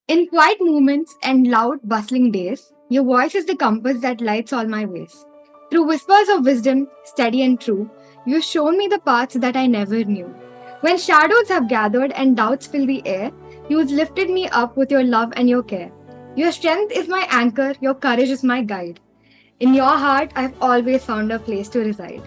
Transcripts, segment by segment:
In quiet moments and loud, bustling days, your voice is the compass that lights all my ways. Through whispers of wisdom, steady and true, you've shown me the paths that I never knew. When shadows have gathered and doubts fill the air, you've lifted me up with your love and your care. Your strength is my anchor, your courage is my guide. In your heart, I've always found a place to reside.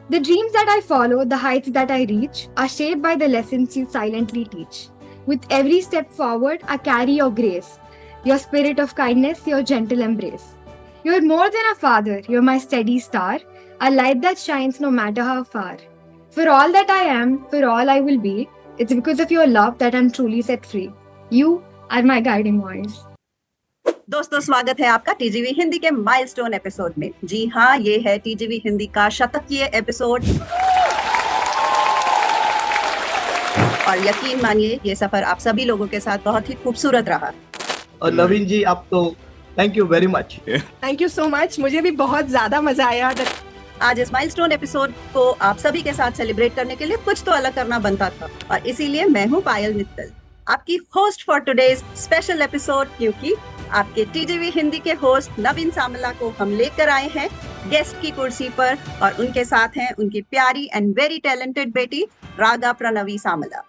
The dreams that I follow, the heights that I reach, are shaped by the lessons you silently teach. With every step forward, I carry your grace, your spirit of kindness, your gentle embrace. You're more than a father, you're my steady star, a light that shines no matter how far. For all that I am, for all I will be, it's because of your love that I'm truly set free. You are my guiding voice. दोस्तों, स्वागत है आपका TGV Hindi के milestone episode में। जी हाँ, ये है TGV Hindi का शतकीय एपिसोड। और यकीन मानिए, ये सफर आप सभी लोगों के साथ बहुत ही खूबसूरत रहा। और नवीन जी, आप तो thank you very much. Thank you so much, मुझे भी बहुत ज्यादा मजा आया। आज इस माइलस्टोन एपिसोड को आप सभी के साथ सेलिब्रेट करने के लिए कुछ तो अलग करना बनता था, और इसीलिए मैं हूँ पायल मित्तल, आपकी host for today's special episode. क्योंकि आपके टीजीवी हिंदी के होस्ट नवीन सामला को हम लेकर आए हैं गेस्ट की कुर्सी पर, और उनके साथ हैं उनकी प्यारी एंड वेरी टैलेंटेड बेटी रागा प्रणवी सामला।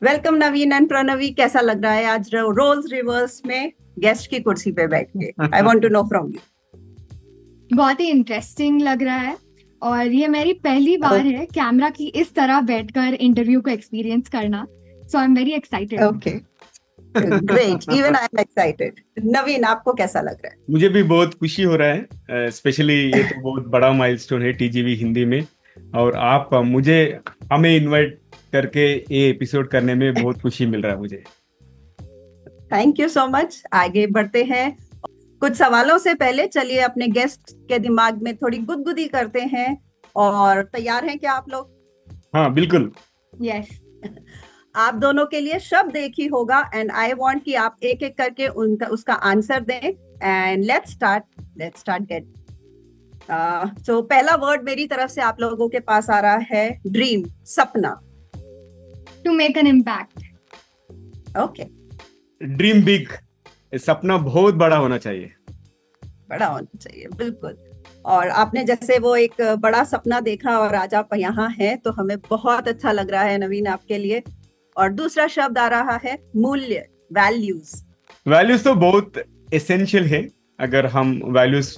वेलकम नवीन एंड प्रणवी, कैसा लग रहा है आज रोल्स रिवर्स में गेस्ट की कुर्सी पे बैठ के? I want to know from you. बहुत ही इंटरेस्टिंग लग रहा है, और ये मेरी पहली बार है कैमरा की इस तरह बैठकर इंटरव्यू को एक्सपीरियंस करना। So I am very excited. Okay, great, even I am excited. Naveen, आपको कैसा लग रहा है? मुझे भी बहुत खुशी हो रहा है, स्पेशली ये तो बहुत बड़ा माइलस्टोन है टीजीवी हिंदी में, और आप हमें इनवाइट करके ये एपिसोड करने में बहुत खुशी मिल रहा है मुझे। Thank you so much. आगे बढ़ते हैं कुछ सवालों से पहले। चलिए अपने गेस्ट के दिमाग में थोड़ी गुदगुदी करते हैं। और तैयार हैं क्या आप लोग? हाँ, बिल्कुल। यस। आप दोनों के लिए शब्द एक ही होगा, एंड आई वांट कि आप एक एक करके उसका आंसर दें। And let's start get. तो पहला वर्ड मेरी तरफ से आप लोगों के पास आ रहा है ड्रीम, सपना। To make an impact. Okay, dream big, सपना बहुत बड़ा होना चाहिए। बड़ा होना चाहिए, बिल्कुल। और आपने जैसे वो एक बड़ा सपना देखा और आज आप यहाँ हैं, तो हमें बहुत अच्छा लग रहा है नवीन आपके लिए। और दूसरा शब्द आ रहा है मूल्य, वैल्यूज तो बहुत एसेंशियल है। अगर हम वैल्यूज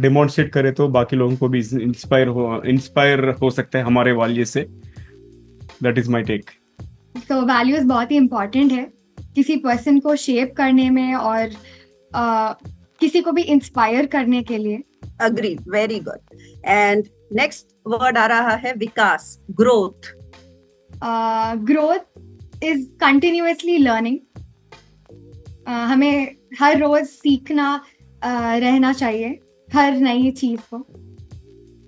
डेमोन्स्ट्रेट करें तो बाकी लोगों को भी इंस्पायर हो सकते हैं हमारे वैल्यूज से। That is my take. तो वैल्यूज बहुत ही इम्पोर्टेंट है किसी पर्सन को शेप करने में, और किसी को भी इंस्पायर करने के लिए। Agree, very good. And next word आ रहा है विकास, growth. Growth is continuously learning. हमें हर रोज सीखना रहना चाहिए हर नई चीज को।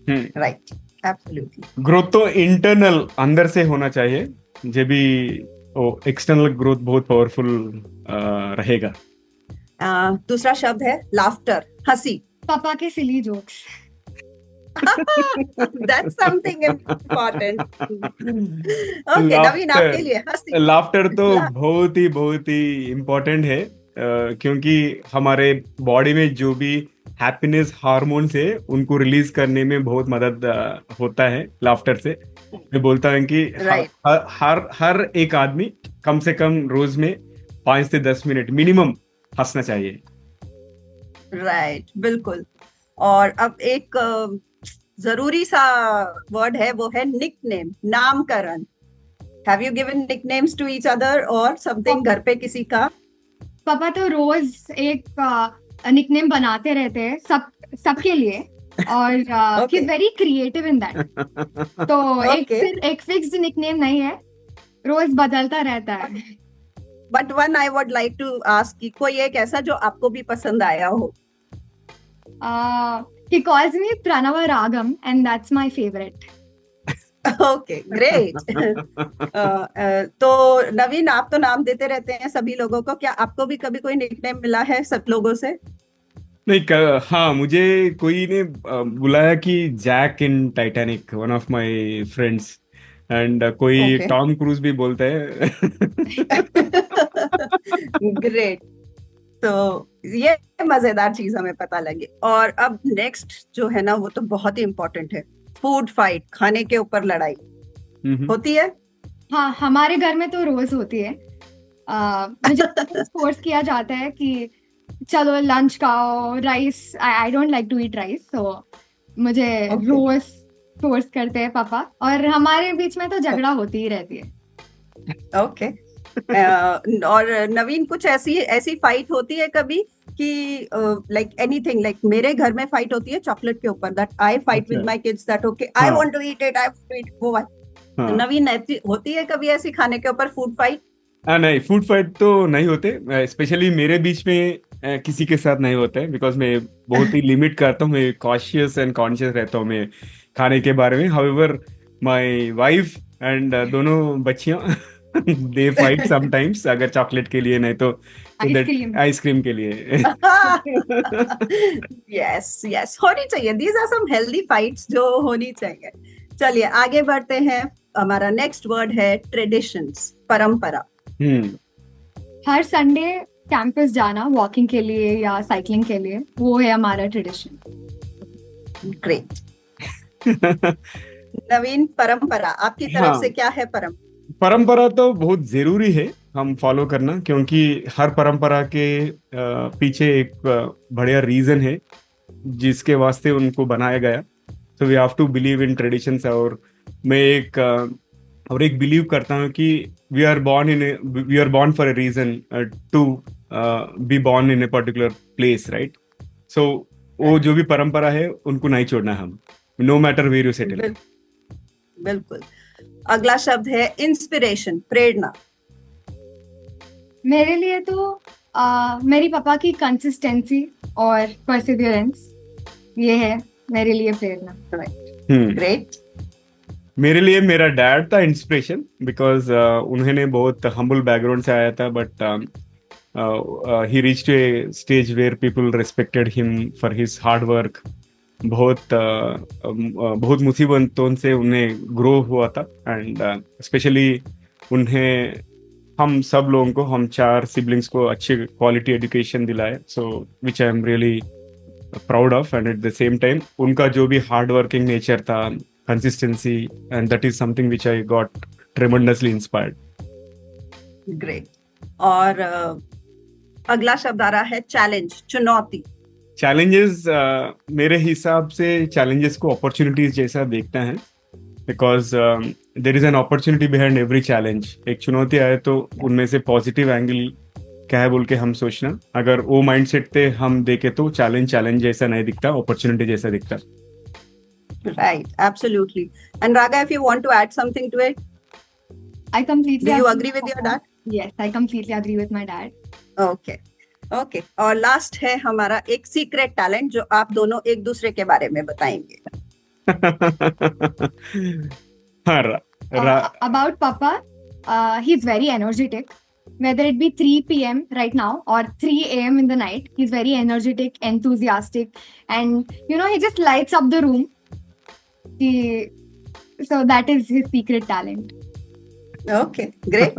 Right, absolutely. ग्रोथ तो इंटरनल, अंदर से होना चाहिए, जब भी एक्सटर्नल ग्रोथ बहुत पावरफुल रहेगा। दूसरा शब्द है लाफ्टर, हंसी। पापा के silly jokes. That's something important. Okay, Naveen, आपके लिए हंसी। लाफ्टर तो बहुत ही इम्पोर्टेंट है, क्योंकि हमारे बॉडी में जो भी हैप्पीनेस हार्मोन्स है उनको रिलीज करने में बहुत मदद होता है लाफ्टर से। मैं बोलता हूँ कि हर एक आदमी कम से कम रोज में 5 से 10 मिनट मिनिमम हंसना चाहिए। राइट, बिल्कुल। और अब एक जरूरी सा वर्ड है, वो है निकनेम, नामकरण। Have you given nicknames to each other और समथिंग? घर पे किसी का? पापा तो रोज एक निकनेम बनाते रहते हैं सबके लिए, और he is very creative in that. तो एक फिक्स्ड निकनेम नहीं है, रोज बदलता रहता है। But one I would like to ask, कोई एक ऐसा जो आपको भी पसंद आया हो? He calls me Pranava Ragam, and that's my favorite. Okay, great. तो नवीन, आप तो नाम देते रहते हैं सभी लोगों को, क्या आपको भी कभी कोई निकनेम मिला है सब लोगों से? नहीं, हाँ, मुझे कोई ने बुलाया कि Jack in Titanic, one of my friends. And कोई Okay. टॉम क्रूज भी बोलता है. ग्रेट. तो ये मजेदार चीज हमें पता लगी. और अब नेक्स्ट जो है ना वो तो बहुत ही इम्पोर्टेंट है. फूड फाइट, खाने के ऊपर लड़ाई होती है. हाँ, हमारे घर में तो रोज होती है. मुझे फोर्स किया जाता है कि चलो लंच खाओ, rice. I don't like to eat rice, so मुझे Okay. रोज फोर्स करते हैं पापा, और हमारे बीच में तो झगड़ा होती ही रहती है. ओके. और नवीन, कुछ ऐसी फाइट होती है कभी कि लाइक एनीथिंग, लाइक मेरे घर में फाइट होती है चॉकलेट के ऊपर, दैट आई फाइट विद अच्छा. My kids that okay I हाँ. Want to eat it, I want to eat वो वाला. तो हाँ. नवीन, होती है कभी ऐसी खाने के ऊपर फूड फाइट? नहीं, फूड फाइट तो नहीं होते. स्पेशली मेरे बीच में किसी के साथ नहीं होता है, बिकॉज मैं बहुत ही लिमिट करता हूँ. मैं कॉशियस एंड कॉन्शियस रहता हूँ मैं खाने के बारे में. हाउएवर माय वाइफ एंड दोनों बच्चियां दे फाइट समटाइम्स, अगर चॉकलेट के लिए नहीं तो आइसक्रीम. आइसक्रीम के लिए. यस यस, होनी चाहिए. These are some healthy fights जो होनी चाहिए. चलिए आगे बढ़ते हैं. हमारा नेक्स्ट वर्ड है ट्रेडिशंस, परंपरा. हर संडे कैंपस जाना वॉकिंग के लिए या साइकिलिंग के लिए, वो है हमारा ट्रेडिशन. ग्रेट. नवीन, परंपरा आपकी तरफ हाँ. से क्या है? परंपरा तो बहुत जरूरी है हम फॉलो करना, क्योंकि हर परंपरा के पीछे एक बढ़िया रीजन है जिसके वास्ते उनको बनाया गया. So we have to believe in traditions. और मैं एक बिलीव करता हूँ कि we are born for a reason to be born in a particular place, right? So वो जो भी परंपरा है उनको नहीं छोड़ना हम, no matter where you settle. बिल्कुल. अगला शब्द है इंस्पिरेशन, प्रेरणा. मेरे लिए तो मेरी पापा की कंसिस्टेंसी और परसिवियरेंस, ये है मेरे लिए प्रेरणा. ग्रेट. मेरे लिए मेरा डैड था इंस्पिरेशन, बिकॉज उन्होंने बहुत हम्बल बैकग्राउंड से आया था, but he reached a stage where people respected him for his hard work. बहुत मुसीबतों से उन्हें ग्रो हुआ था. एंड स्पेशली उन्हें हम सब लोगों को, हम 4 सिबलिंग्स को अच्छी क्वालिटी एजुकेशन दिलाए. So which I am really proud of. And at the same time उनका जो भी हार्ड वर्किंग नेचर था, consistency, and that is something which I got tremendously inspired. Great. और अगला शब्द आ रहा है चैलेंज, चुनौती. चैलेंजेस, मेरे हिसाब से चैलेंजेस को अपॉर्चुनिटीज जैसा देखता है, because there is an opportunity behind every challenge. एक चुनौती आए तो उनमें से पॉजिटिव एंगल क्या है बोल के हम सोचना. अगर वो माइंडसेट पे हम देखे तो चैलेंज जैसा नहीं दिखता, अपॉर्चुनिटी जैसा दिखता. Right, absolutely. And Raga, if you want to add something to it, I completely do you agree agree with your dad? Yes, I completely agree with my dad. Okay. Okay. और last है हमारा एक secret talent जो आप दोनों एक दूसरे के बारे में बताएंगे. About Papa, he's very energetic. Whether it be 3 p.m. right now or 3 a.m. in the night, he's very energetic, enthusiastic, and he just lights up the room. So that is his secret talent. Okay, great.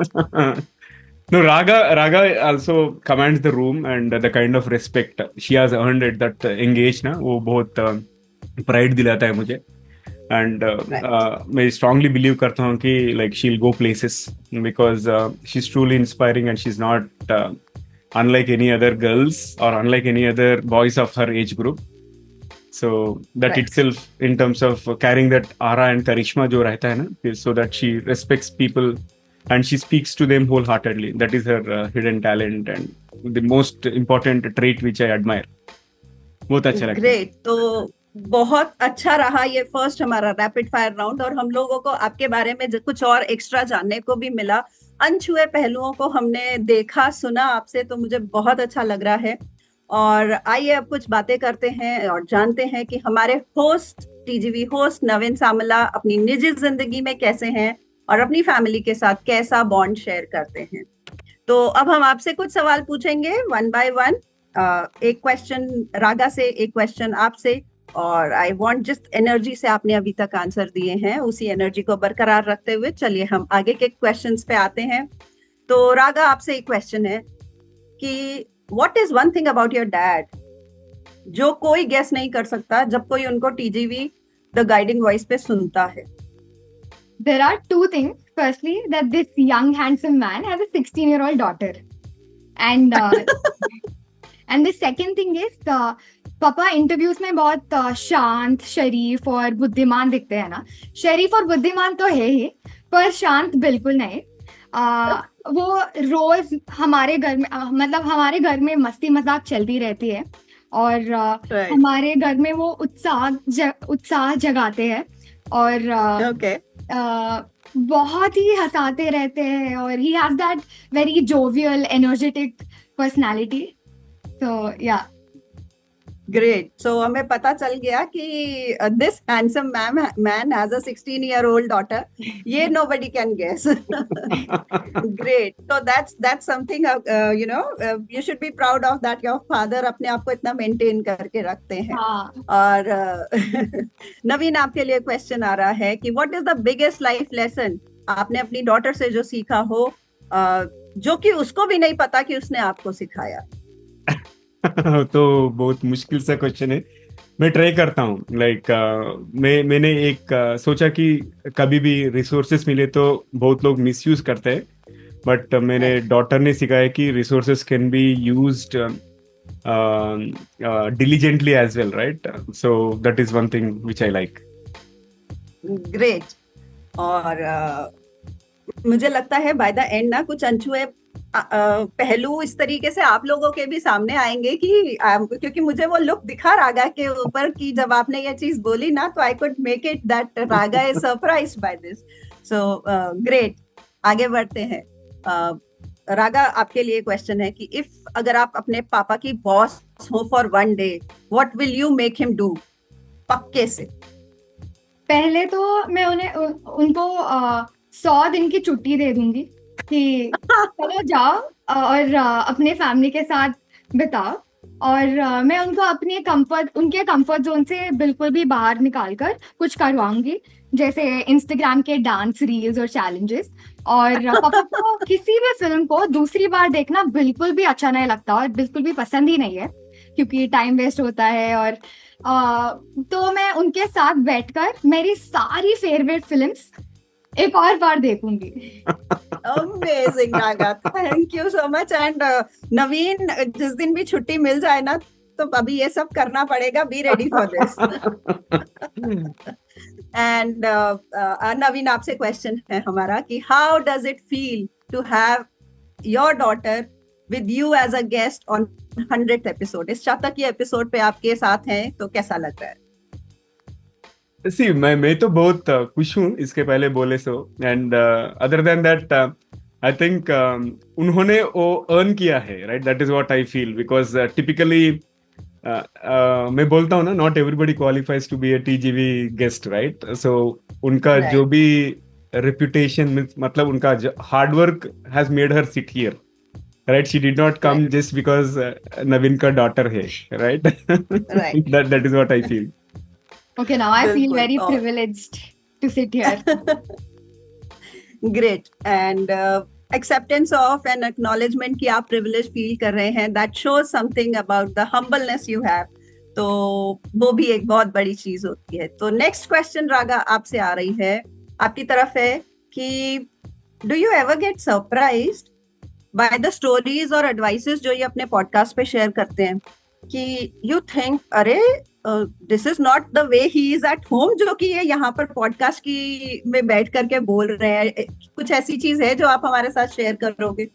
No, Raga also commands the room, and the kind of respect she has earned at that young age ना, वो बहुत pride दिलाता है मुझे. And मैं strongly believe करता हूँ कि like she'll go places because she's truly inspiring, and she's not unlike any other girls or unlike any other boys of her age group. So that itself, in terms of carrying that aura and charisma जो रहता है ना, so that she respects people and she speaks to them wholeheartedly. That is her hidden talent and the most important trait which I admire. बहुत अच्छा लगता है. Great. तो बहुत अच्छा रहा ये फर्स्ट हमारा रैपिड फायर राउंड, और हम लोगों को आपके बारे में कुछ और एक्स्ट्रा जानने को भी मिला. अनछुए पहलुओं को हमने देखा, सुना आपसे, तो मुझे बहुत अच्छा लग रहा है. और आइए अब कुछ बातें करते हैं और जानते हैं कि हमारे होस्ट, टीजीवी होस्ट नवीन सामला अपनी निजी जिंदगी में कैसे हैं और अपनी फैमिली के साथ कैसा बॉन्ड शेयर करते हैं. तो अब हम आपसे कुछ सवाल पूछेंगे 1 by 1. एक क्वेश्चन रागा से, एक क्वेश्चन आपसे, और आई वांट जिस एनर्जी से आपने अभी तक आंसर दिए हैं उसी एनर्जी को बरकरार रखते हुए चलिए हम आगे के क्वेश्चंस पे आते हैं। तो रागा, आपसे एक क्वेश्चन है कि what is one thing about your dad जो कोई गेस नहीं कर सकता जब कोई उनको टीजीवी द गाइडिंग वॉइस पे सुनता है? There are two things. Firstly, that this young handsome man has a 16-year-old daughter, and and the second thing is पापा इंटरव्यूज में बहुत शांत, शरीफ और बुद्धिमान दिखते हैं ना। शरीफ और बुद्धिमान तो है ही, पर शांत बिल्कुल नहीं। वो रोज हमारे घर में मतलब हमारे घर में मस्ती मजाक चलती रहती है और Right. हमारे घर में वो उत्साह जगाते हैं और Okay. बहुत ही हंसाते रहते हैं और he has that very jovial, energetic personality. So yeah. Great. So हमें पता चल गया कि this handsome man has a 16-year-old daughter. ये nobody can guess. Great. So that's something you should be proud of, that your father अपने आप को इतना maintain करके रखते हैं। हाँ. और नवीन, आपके लिए क्वेश्चन आ रहा है कि what is the biggest life lesson आपने अपनी डॉटर से जो सीखा हो, जो कि उसको भी नहीं पता कि उसने आपको सिखाया? तो बहुत मुश्किल सा क्वेश्चन है, मैं ट्राई करता हूँ। मैंने एक सोचा कि कभी भी रिसोर्सेस मिले तो बहुत लोग मिसयूज करते हैं, बट मेरे डॉटर ने सिखाया कि resources can be used diligently as well, right? So that is one thing which I like. Great. और मुझे लगता है बाय द एंड ना कुछ अनछुए पहलू इस तरीके से आप लोगों के भी सामने आएंगे कि क्योंकि मुझे वो लुक दिखा रागा के ऊपर कि जब आपने ये चीज बोली ना, तो I could make it that Raga is surprised by this. So great, आगे बढ़ते हैं। रागा, आपके लिए क्वेश्चन है कि इफ अगर आप अपने पापा की बॉस हो for one day, what will you make him do? पक्के से। पहले तो मैं उनको 100 दिन की छुट्टी दे दूंगी कि चलो जाओ और अपने फैमिली के साथ बिताओ, और मैं उनको उनके कंफर्ट जोन से बिल्कुल भी बाहर निकाल कर कुछ करवाऊंगी, जैसे इंस्टाग्राम के डांस रील्स और चैलेंजेस। और पापा को किसी भी फिल्म को दूसरी बार देखना बिल्कुल भी अच्छा नहीं लगता और बिल्कुल भी पसंद ही नहीं है, क्योंकि टाइम वेस्ट होता है। और तो मैं उनके साथ बैठकर मेरी सारी फेवरेट फिल्म्स एक और बार देखूंगी। Amazing Raga, thank you so much. And Naveen, जिस दिन भी छुट्टी मिल जाए ना, तो अभी ये सब करना पड़ेगा, be ready for this. And Naveen, आपसे क्वेश्चन है हमारा कि how does it feel to have your daughter with you as a guest on 100th episode? इस चाहता की एपिसोड पे आपके साथ हैं, तो कैसा लग रहा है? मैं तो बहुत खुश हूँ इसके पहले बोले so. And other than that I think उन्होंने वो अर्न किया है, right? That is what I feel, because typically मैं बोलता हूँ ना, not everybody qualifies to be a TGV guest, right? So उनका Right. जो भी रेपुटेशन, मतलब उनका hard work has made her sit here, right? She did not come just because Naveen का डॉटर है, right? Right. That is what I feel. Okay, now I feel बिल्कुल, very और- privileged to sit here. Great. And acceptance of and acknowledgement कि आप privilege feel कर रहे हैं, that shows something about the humbleness you have. तो वो भी एक बहुत बड़ी चीज होती है। तो नेक्स्ट क्वेश्चन रागा आपसे आ रही है, आपकी तरफ है कि do you ever get surprised by the stories और advices जो ये अपने पॉडकास्ट पे शेयर करते हैं कि you think अरे this is not the way he is at home, जो कि ये यहाँ पर पॉडकास्ट की में बैठ करके बोल रहे हैं? कुछ ऐसी चीज है जो आप हमारे साथ शेयर करोगे?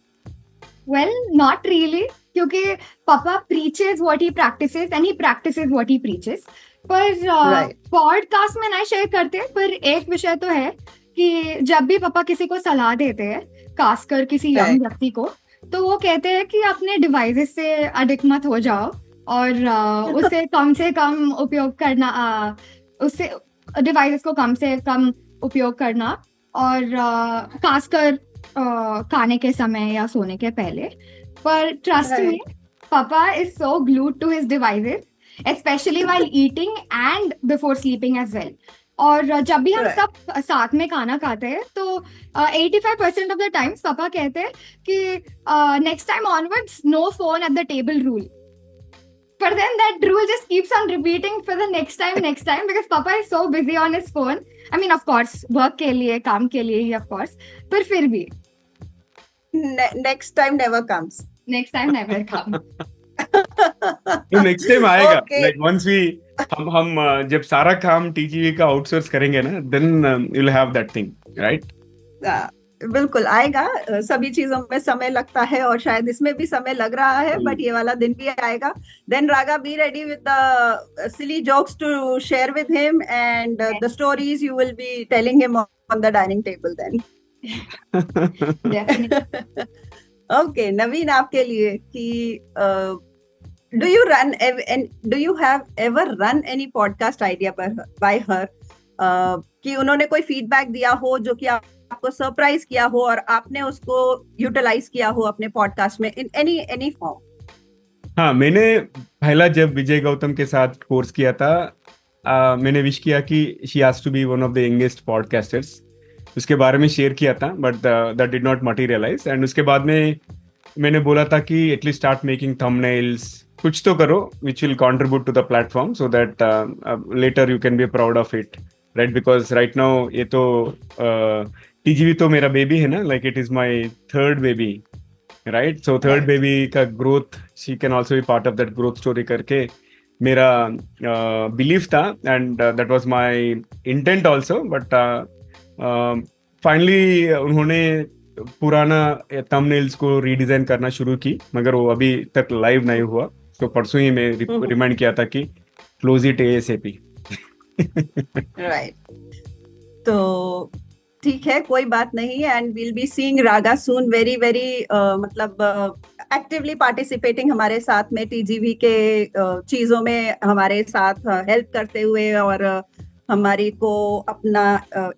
Well, not really, क्योंकि पापा preaches what he practices and he practices what he preaches. पर Right. पॉडकास्ट में नहीं शेयर करते, पर एक विषय तो है कि जब भी पापा किसी को सलाह देते हैं, खासकर किसी Right. यंग व्यक्ति को, तो वो कहते हैं कि अपने डिवाइसेस से एडिक्ट मत हो जाओ और उसे कम से कम उपयोग करना, उससे डिवाइसेस को कम से कम उपयोग करना, और खासकर खाने के समय या सोने के पहले। पर ट्रस्ट Right. मी, पापा is so glued to his devices, especially while eating and before sleeping as well. और जब भी हम Right. सब साथ में खाना खाते हैं तो 85% ऑफ द टाइम्स पापा कहते हैं कि next time onwards no phone at the table rule. But then that rule just keeps on repeating for the next time because Papa is so busy on his phone. I mean, of course, work के लिए, काम के लिए ही, of course. पर फिर भी Next time never comes. next time never come. तो next time आएगा. Okay. लाइक वंस वी हम जब सारा काम टीजीवी का आउटसोर्स करेंगे ना, then you will have that thing, right? बिल्कुल आएगा. सभी चीजों में समय लगता है और शायद इसमें भी समय लग रहा है, बट ये वाला दिन भी आएगा. Then Raga, be ready with the silly jokes to share with him and the stories you will be telling him on the dining table then. Definitely. Okay, Naveen, आपके लिए कि do you have ever run any podcast idea by her, कि उन्होंने कोई feedback दिया हो जो कि आपको सरप्राइज किया हो और आपने उसको यूटिलाइज किया हो अपने पॉडकास्ट में इन एनी फॉर्म? हाँ, मैंने पहला जब विजय गौतम के साथ कोर्स किया था, मैंने विश किया कि she has to be one of the youngest podcasters. उसके बारे में शेयर किया था, but that did not materialise. And उसके बाद में मैंने बोला था कि एटलीस्ट स्टार्ट मेकिंग थंबनेल्स, कुछ तो करो which will contribute to the platform so that later you can be proud of it, right? Because right now ये तो टीजीवी तो मेरा बेबी है ना, like it is my third baby, right? So third baby का growth, she can also be part of that growth story करके मेरा belief था. And that was my intent also. But finally उन्होंने पुराना थंबनेल्स को redesign करना शुरू की, मगर वो अभी तक लाइव नहीं हुआ. तो परसों ही मैं रिमाइंड किया था कि क्लोज इट ASAP. राइट. तो ठीक है, कोई बात नहीं. And we'll be seeing Raga soon very very मतलब एक्टिवली पार्टिसिपेटिंग हमारे साथ में टीजीवी के चीजों में हमारे साथ हेल्प करते हुए और हमारी को अपना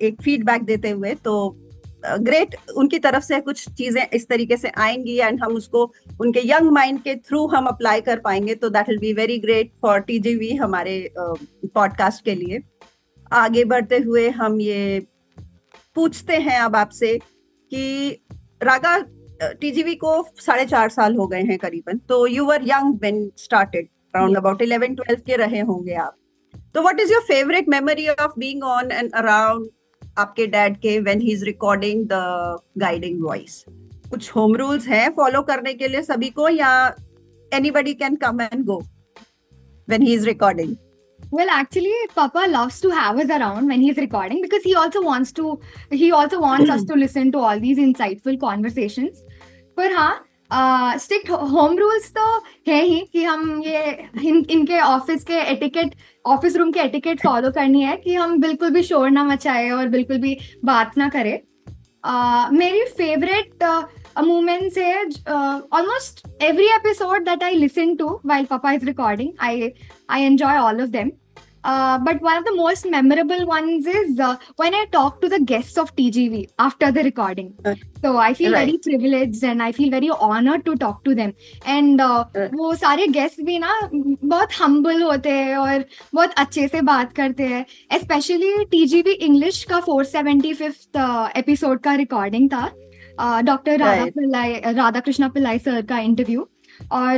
एक फीडबैक देते हुए. तो ग्रेट, उनकी तरफ से कुछ चीजें इस तरीके से आएंगी एंड हम उसको उनके यंग माइंड के थ्रू हम अप्लाई कर पाएंगे. तो that will be very great for TGV, हमारे पॉडकास्ट के लिए. आगे बढ़ते हुए हम ये पूछते हैं अब आपसे कि रागा, टीजीवी को 4.5 साल हो गए हैं करीबन. तो you were young when started, around about 11-12 के रहे होंगे आप. तो what is your favourite memory of being on and around आपके डैड के when he is recording the guiding voice? कुछ होम रूल्स हैं फॉलो करने के लिए सभी को, या anybody can come and go when he is recording? Well, actually, Papa loves to have us around when he's recording because he also wants us to listen to all these insightful conversations. पर हाँ, strict home rules तो है ही कि हम ये इनके office room के etiquette follow करनी है कि हम बिल्कुल भी शोर ना मचाए और बिल्कुल भी बात ना करें. मेरी फेवरेट moments है almost every episode that I listen to while Papa is recording. I enjoy all of them. But one of the most memorable ones is when I talk to the guests of TGV after the recording. So I feel very privileged and I feel very honored to talk to them. And वो सारे guests भी ना बहुत humble होते हैं और बहुत अच्छे से बात करते हैं. Especially TGV English का 475th episode का recording था. डॉक्टर राधा कृष्णा पिल्लाई सर का इंटरव्यू. और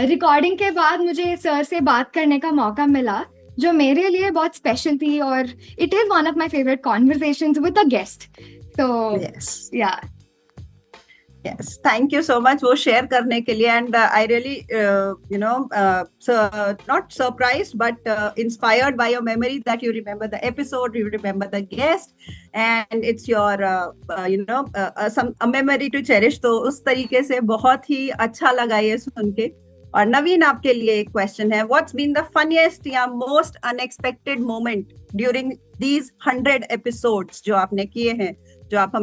रिकॉर्डिंग के बाद मुझे सर से बात करने का मौका मिला जो मेरे लिए बहुत स्पेशल थी और it is one of my favourite conversations with a guest. So yeah Yes, thank you so much वो शेयर करने के लिए. And I really not surprised but inspired by your memory that you remember the episode, you remember the guest, and it's your a memory to cherish. तो उस तरीके से बहुत ही अच्छा लगा ये सुन के. और नवीन, आपके लिए एक क्वेश्चन है. What's been the funniest या most unexpected moment during these 100 episodes जो आपने किए हैं, जो आप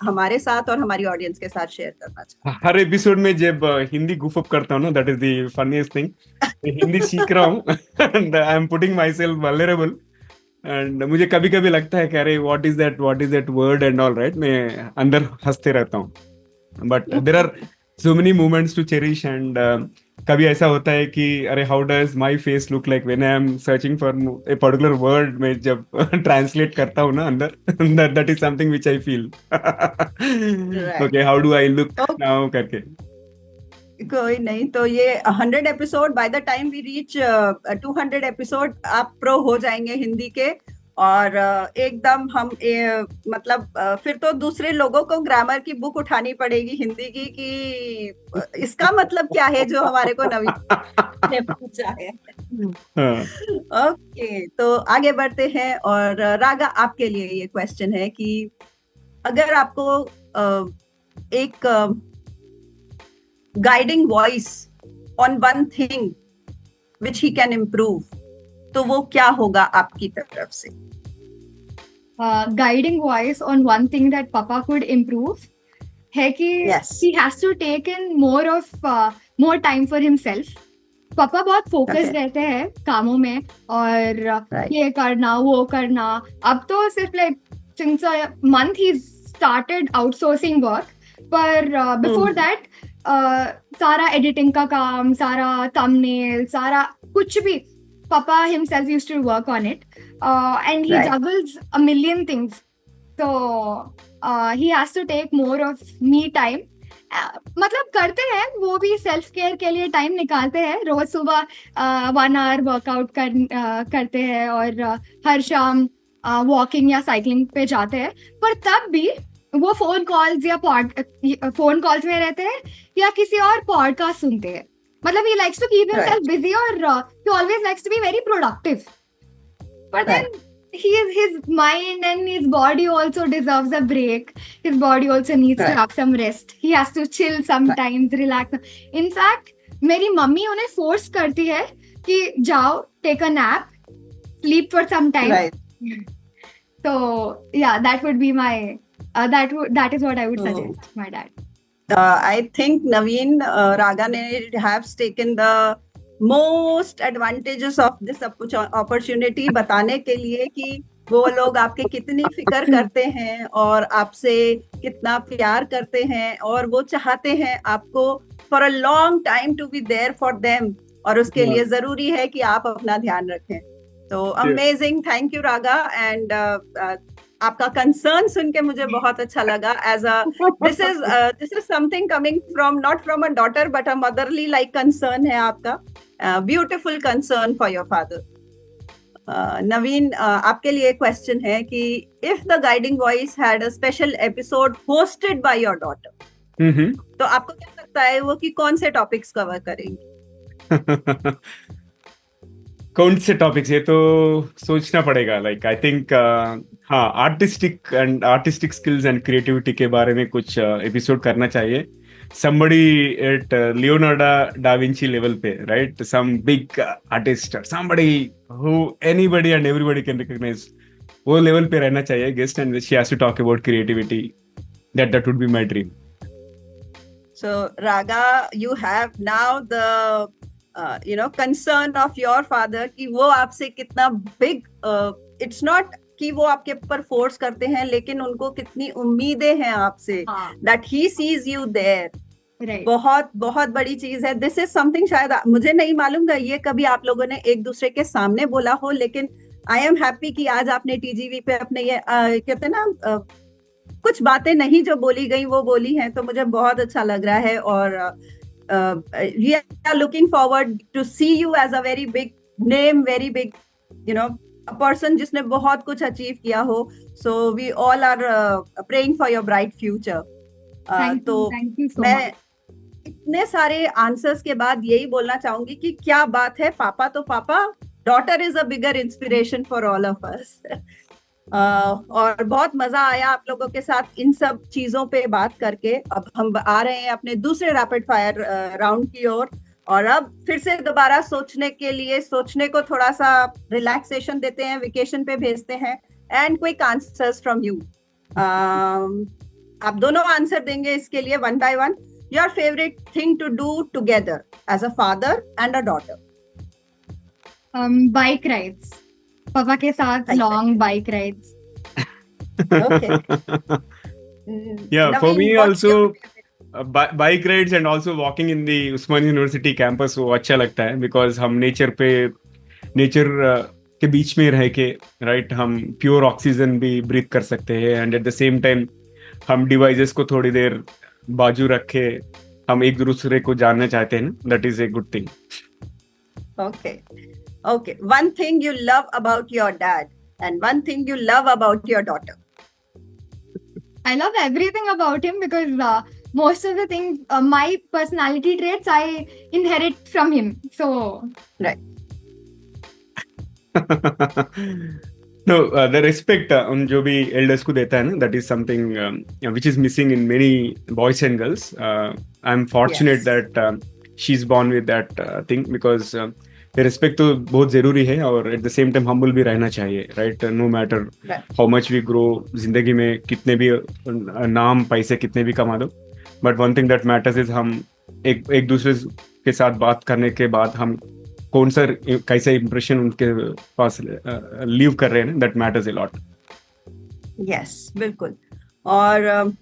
हमारे साथ और हमारी ऑडियंस के साथ शेयर करना चाहते हैं? हर एपिसोड में जब हिंदी गुफ अप करता हूँ ना, that is the funniest thing. Hindi सीख रहा हूँ and I am putting myself vulnerable. And मुझे कभी कभी लगता है कि अरे what is that word and all, right? मैं अंदर हंसते रहता हूँ. But there are so many moments to cherish and कभी ऐसा होता है कि अरे how does my face look like when I am searching for a particular word में जब ट्रांसलेट करता हूँ ना अंदर that is something which I feel right. Okay how do I look now करके कोई नहीं, तो ये 100 episode, by the time we reach 200 episode आप प्रो हो जाएंगे हिंदी के। और एकदम हम मतलब फिर तो दूसरे लोगों को ग्रामर की बुक उठानी पड़ेगी हिंदी की कि इसका मतलब क्या है जो हमारे को नवीन ने पूछा है। ओके, तो आगे बढ़ते हैं। और रागा, आपके लिए ये क्वेश्चन है कि अगर आपको एक guiding voice on one thing which he can improve, तो वो क्या होगा आपकी तरफ से? Guiding voice on one thing that Papa could improve है कि Yes. he has to take in more time for himself. पापा बहुत फोकस Okay. रहते हैं कामों में और Right. ये करना वो करना। अब तो सिर्फ like since a month he started outsourcing work, पर before that सारा एडिटिंग का काम, सारा thumbnail, सारा कुछ भी पापा himself used to work on it, and he Right. juggles a million things, so he has to take more of me time. मतलब करते हैं वो भी, सेल्फ केयर के लिए टाइम निकालते हैं। रोज सुबह 1 hour वर्कआउट करते हैं और हर शाम वॉकिंग या साइकिलिंग पे जाते हैं, पर तब भी वो फोन कॉल्स में रहते हैं या किसी और पॉडकास्ट सुनते हैं। मतलब he likes to keep himself busy और he always likes to be very productive, but then his mind and his body also deserves a break. His body also needs to have some rest. He has to chill sometimes, relax. In fact, मेरी mummy उन्हें force करती है कि जाओ, take a nap, sleep for some time. Right. So yeah, that would be my that is what I would suggest my dad. I think Naveen, Raga ne has taken the most advantages of this opportunity बताने के लिए कि वो लोग आपके कितनी फिक्र करते हैं और आपसे कितना प्यार करते हैं और वो चाहते हैं आपको for a long time to be there for them, और उसके लिए जरूरी है कि आप अपना ध्यान रखें। तो amazing, thank you Raga. And आपका कंसर्न सुन के मुझे बहुत अच्छा लगा। As a this is something coming from, not from a daughter but a motherly like concern है आपका, beautiful concern for your father. Naveen, आपके लिए क्वेश्चन है कि if the guiding voice had a special episode hosted by your daughter, तो आपको क्या लगता है वो कि कौन से टॉपिक्स कवर करेंगे? कौन से टॉपिक्स, ये तो सोचना पड़ेगा। लाइक आई थिंक हाँ, आर्टिस्टिक स्किल्स एंड क्रिएटिविटी के बारे में कुछ एपिसोड करना चाहिए। somebody at Leonardo da Vinci level पे, right? Some big artist or somebody who anybody and everybody can recognize, वो level पे रहना चाहिए guest, and she has to talk about creativity. That would be my dream. So Raga, you have now the concern of your father कि वो आपसे कितना big, it's not कि वो आपके ऊपर फोर्स करते हैं, लेकिन उनको कितनी उम्मीदें हैं आपसे, that he sees you there. Right. बहुत बहुत बड़ी चीज है। दिस इज समथिंग, शायद मुझे नहीं मालूम ये कभी आप लोगों ने एक दूसरे के सामने बोला हो, लेकिन आई एम हैप्पी कि आज आपने टीजीवी पे अपने ये कहते हैं ना कुछ बातें नहीं जो बोली गई वो बोली हैं, तो मुझे बहुत अच्छा लग रहा है। और we are looking forward to see you as a very big name, very big person जिसने बहुत कुछ अचीव किया हो। So we all are praying for your bright future. तो मैं इतने सारे आंसर्स के बाद यही बोलना चाहूंगी कि क्या बात है, पापा तो पापा, daughter is a bigger inspiration for all of us. और बहुत मजा आया आप लोगों के साथ इन सब चीजों पे बात करके। अब हम आ रहे हैं अपने दूसरे रैपिड फायर राउंड की ओर, और अब फिर से दोबारा सोचने को थोड़ा सा रिलैक्सेशन देते हैं, वेकेशन पे भेजते हैं। And quick answers from you. आप दोनों आंसर देंगे इसके लिए one by one. Your favourite thing to do together as a father and a daughter? Bike rides, पापा के साथ long bike rides. Okay. Yeah, for Naveen, me what's also your favorite? Bike rides and also walking in the Osmania university campus वो अच्छा लगता है, because हम nature के बीच में रह के, राइट, हम प्योर ऑक्सीजन भी ब्रीथ कर सकते हैं, and at the same time हम डिवाइसेस को थोड़ी देर बाजू रखे हम एक दूसरे को जानना चाहते हैं, that is a good thing. Okay. One thing you love about your dad and one thing you love about your daughter. I love everything about him because most of the things, my personality traits, I inherit from him. So, Right. No, the respect उन जो भी elders को देता है ना, that is something which is missing in many boys and girls. I'm fortunate Yes. that she's born with that thing, because respect तो बहुत जरूरी है, और at the same time humble भी रहना चाहिए, right? No matter Right. how much we grow, जिंदगी में कितने भी नाम पैसे कितने भी कमा दो, but one thing that matters is हम एक दूसरे के साथ बात करने के बाद हम कौन सा कैसा इंप्रेशन उनके पास लीव कर रहे हैं, that matters a lot. Yes, बिल्कुल. और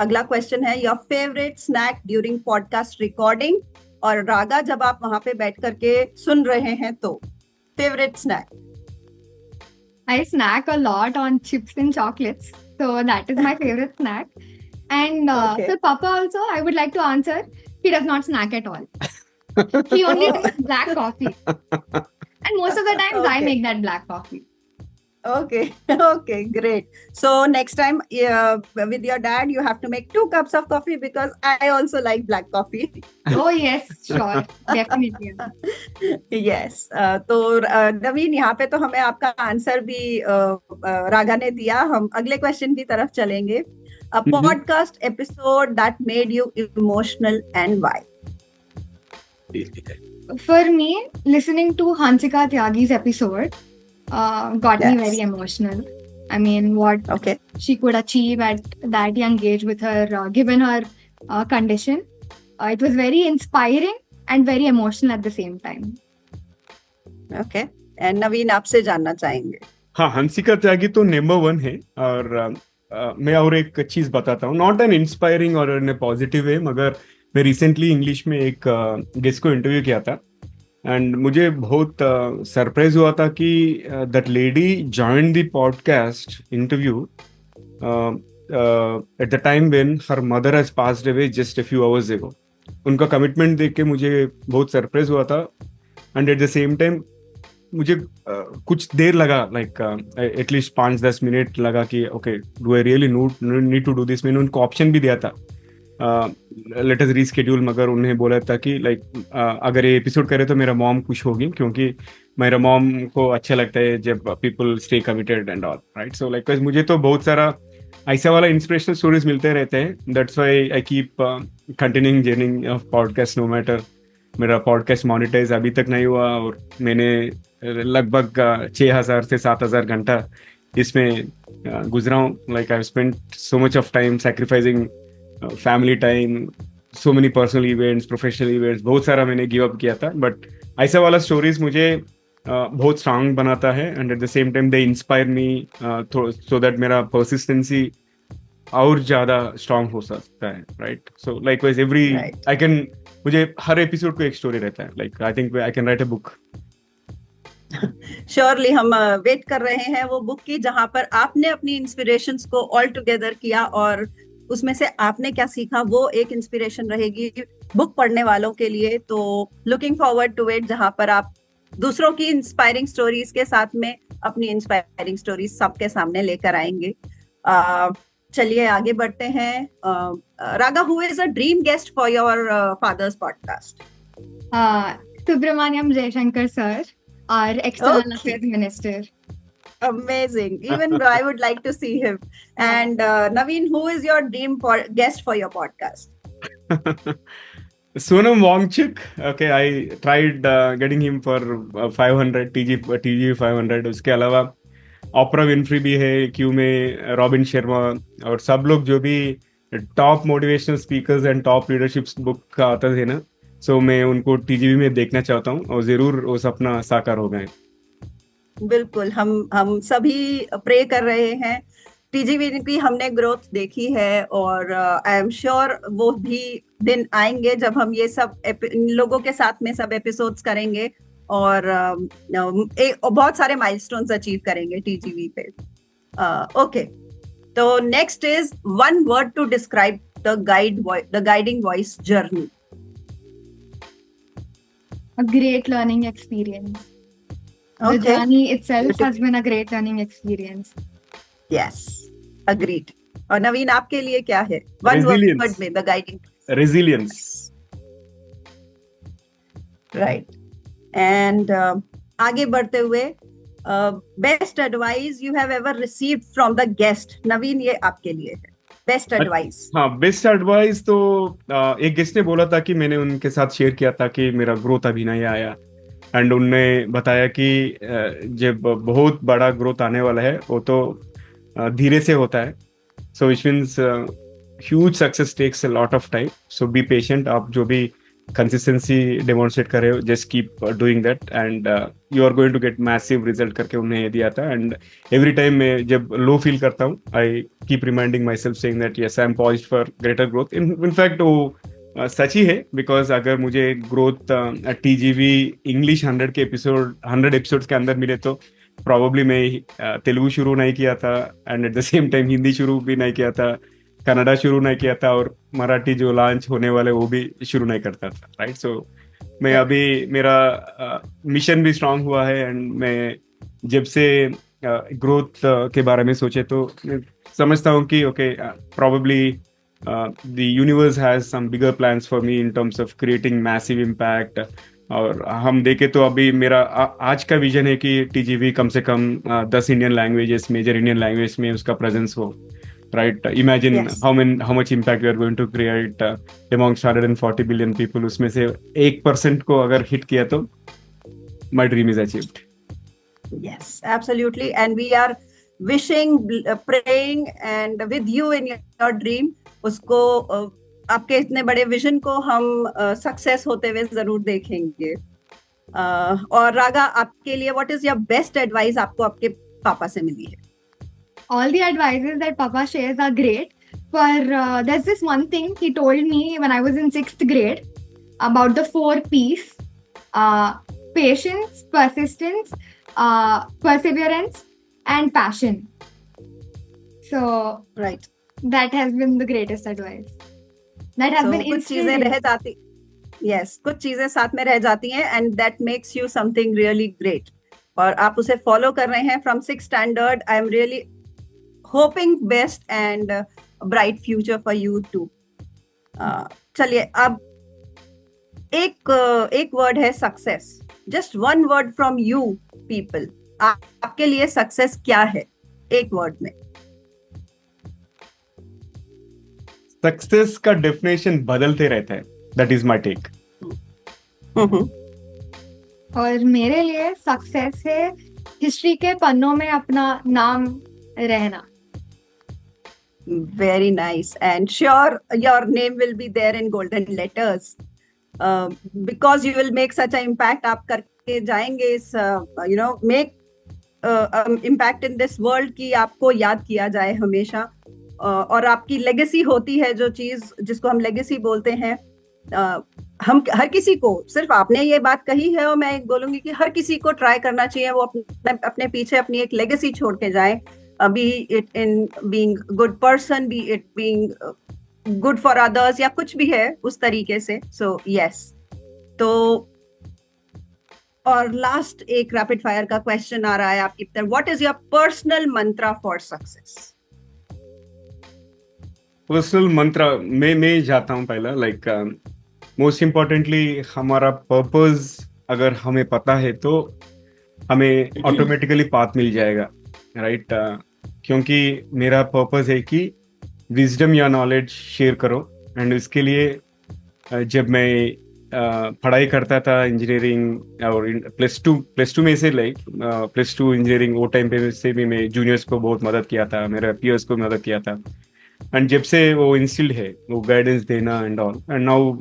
अगला क्वेश्चन है, your favourite snack during podcast recording, और रागा जब आप वहां पे बैठ करके सुन रहे हैं तो favourite snack. I snack a lot on chips and chocolates. So, that is my favorite snack. And Okay. for Papa also, I would like to answer, he does not snack at all. He only drinks black coffee. And most of the times, I Okay. make that black coffee. Okay, okay, great. So next time with your dad, you have to make 2 cups of coffee because I also like black coffee. Oh, yes, sure. Definitely. Yes. तो नवीन, यहाँ पे तो हमें आपका answer भी रागा ने दिया. हम अगले क्वेश्चन की तरफ चलेंगे. A podcast episode that made you emotional and why? For me, listening to Hansika Tyagi's episode got me Yes. very emotional. I mean, what Okay. she could achieve at that young age with her, given her condition. It was very inspiring and very emotional at the same time. Okay. And नवीन, आपसे जानना चाहेंगे. हाँ, हंसिका त्यागी तो number 1 है, और मैं और एक चीज बताता हूँ, नॉट एन इंस्पायरिंग और इन पॉजिटिव वे, मगर मैं रिसेंटली इंग्लिश में एक गेस्ट को इंटरव्यू किया था, एंड मुझे बहुत सरप्राइज हुआ था कि that lady joined the podcast interview at the time when her mother has passed away just a few hours एगो. उनका कमिटमेंट देख के मुझे बहुत सरप्राइज हुआ था, and at the same time मुझे कुछ देर लगा, लाइक एटलीस्ट 5-10 मिनट लगा कि okay, do I really need to do this. मैंने उनको ऑप्शन भी दिया था, लेट अस रीस्केड्यूल, मगर उन्हें बोला था कि लाइक अगर ये एपिसोड करे तो मेरा मॉम खुश होगी, क्योंकि मेरा मॉम को अच्छा लगता है जब people stay committed and all, right. So like मुझे तो बहुत सारा ऐसा वाला इंस्पिरेशनल स्टोरीज मिलते रहते हैं. That's why I keep continuing journey of podcast, no matter. मेरा पॉडकास्ट मोनेटाइज अभी तक नहीं हुआ, और मैंने लगभग 6,000 से 7,000 घंटा इसमें गुजरा हूँ. Like I spent so much of time sacrificing family time, so many personal events, professional events, बहुत सारा मैंने गिव अप किया था. बट ऐसा वाला स्टोरीज मुझे बहुत स्ट्रांग बनाता है, and at the same time they inspire me so that मेरा परसिस्टेंसी और ज्यादा स्ट्रांग हो सकता है, right. So likewise every Right. I can, मुझे हर एपिसोड को एक स्टोरी रहता है. Like I think I can write a book. Surely हम वेट कर रहे हैं वो बुक की, जहां पर आपने अपनी इंस्पिरेशंस को ऑल टुगेदर किया और उसमें से आपने क्या सीखा, वो एक इंस्पिरेशन रहेगी बुक पढ़ने वालों के लिए. तो लुकिंग फॉरवर्ड टू इट, जहां पर आप दूसरों की इंस्पायरिंग स्टोरीज के साथ में अपनी इंस्पायरिंग स्टोरीज सबके सामने लेकर आएंगे. चलिए आगे बढ़ते हैं. Raga, who is a dream guest for your father's podcast? Subramaniam Jaishankar sir, our external Okay. affairs minister. Amazing. Even I would like to see him. And Naveen, who is your dream guest for your podcast? Sonam Wangchuk. Okay, I tried getting him for 500 TG 500. उसके अलावा ऑपरा Winfrey भी है Q में, robin Sharma, और सब लोग जो भी top motivational speakers and top leadership book का आते थे ना, सो मैं उनको टीजीवी में देखना चाहता हूँ, और जरूर वो सपना साकार हो गए. बिल्कुल, हम सभी प्रे कर रहे हैं टीजीवी की हमने ग्रोथ देखी है और आई एम श्योर वो भी दिन आएंगे जब हम ये सब इन लोगों के साथ में सब एपिसोड्स करेंगे और बहुत सारे माइलस्टोन्स अचीव करेंगे टीजीवी पे. ओके, तो next is one word to describe the guiding voice journey. A great learning experience. The Okay. journey itself has been a great learning experience. Yes, agreed. और नवीन, आपके लिए क्या है वन Resilience. वर्ड में the guiding? Resilience. Right. And आगे बढ़ते हुए, best advice you have ever received from the guest. Naveen, ये आपके लिए है बेस्ट एडवाइस. हाँ, बेस्ट एडवाइस तो एक गेस्ट ने बोला था कि मैंने उनके साथ शेयर किया था कि मेरा ग्रोथ अभी नहीं आया, एंड उनने बताया कि जब बहुत बड़ा ग्रोथ आने वाला है वो तो धीरे से होता है. So which means huge success takes a lot of time. So be patient. आप जो भी कंसिस्टेंसी डेमोन्स्ट्रेट कर रहे हो, just keep doing that and you are going to get massive result करके उन्हें दिया था. एंड एवरी टाइम मैं जब लो फील करता हूँ, I keep reminding my self saying that yes, I am poised for greater growth. In fact वो सच ही है, बिकॉज अगर मुझे ग्रोथ टीजीवी इंग्लिश 100 एपिसोड्स के अंदर मिले तो प्रॉब्ली मैं तेलुगु शुरू नहीं किया था, and at the same time Hindi शुरू भी नहीं किया था, कन्नड़ा शुरू नहीं किया था, और मराठी जो लॉन्च होने वाले वो भी शुरू नहीं करता था. राइट. सो मैं अभी मेरा मिशन भी स्ट्रांग हुआ है, एंड मैं जब से ग्रोथ के बारे में सोचे तो मैं समझता हूँ कि okay, probably the universe has some bigger plans for me in terms of creating massive impact. और हम देखे तो अभी मेरा आज का विजन है कि टीजीवी कम से कम 10 Indian languages, major Indian language में उसका प्रेजेंस हो. Right. Imagine Yes. how much impact we are going to create amongst 140 billion people. उसमें से 1% को अगर hit किया तो my dream is achieved. Yes, absolutely. And we are wishing, praying, and with you in your dream, उसको आपके इतने बड़े विजन को हम सक्सेस होते हुए जरूर देखेंगे. और रागा, आपके लिए what is your best advice आपको आपके पापा से मिली है? All the advices that Papa shares are great, but there's this one thing he told me when I was in 6th grade about the 4 P's: patience, persistence, perseverance, and passion. So Right. that has been the greatest advice. That has So, been कुछ चीजें instilled in रह जाती, yes, कुछ चीजें साथ में रह जाती हैं, and that makes you something really great. और आप उसे फॉलो कर रहे हैं from 6th standard. I am really hoping best and bright future for you too. चलिए, अब एक वर्ड है success. Just one word from you people. आपके लिए सक्सेस क्या है एक वर्ड में? सक्सेस का डेफिनेशन बदलते रहता है. That is my take. और मेरे लिए सक्सेस है हिस्ट्री के पन्नों में अपना नाम रहना. Very nice, and sure your name will be there in golden letters because you will make such an impact. आप करके जाएंगे इस make impact in this world कि आपको याद किया जाए हमेशा. और आपकी लेगेसी होती है, जो चीज जिसको हम लेगेसी बोलते हैं. हम हर किसी को, सिर्फ आपने ये बात कही है और मैं बोलूंगी कि हर किसी को ट्राई करना चाहिए वो अपने पीछे अपनी एक लेगेसी छोड़ के जाए. Be it in being good person, be it being good for others, या कुछ भी है उस तरीके से. So yes. तो और लास्ट एक रैपिड फायर का क्वेश्चन आ रहा है आपकी तरफ. What is your personal mantra for success? Personal मंत्र मैं जाता हूँ पहला, लाइक मोस्ट इम्पोर्टेंटली हमारा पर्पस अगर हमें पता है तो हमें ऑटोमेटिकली पाथ मिल जाएगा. राइट. क्योंकि मेरा पर्पस है कि विजडम या नॉलेज शेयर करो. एंड इसके लिए जब मैं पढ़ाई करता था इंजीनियरिंग और प्लस टू में से, लाइक प्लस टू इंजीनियरिंग वो टाइम पे से भी मैं जूनियर्स को बहुत मदद किया था, मेरे पीयर्स को मदद किया था. एंड जब से वो इंस्टिल्ड है वो गाइडेंस देना एंड ऑल, एंड नाउ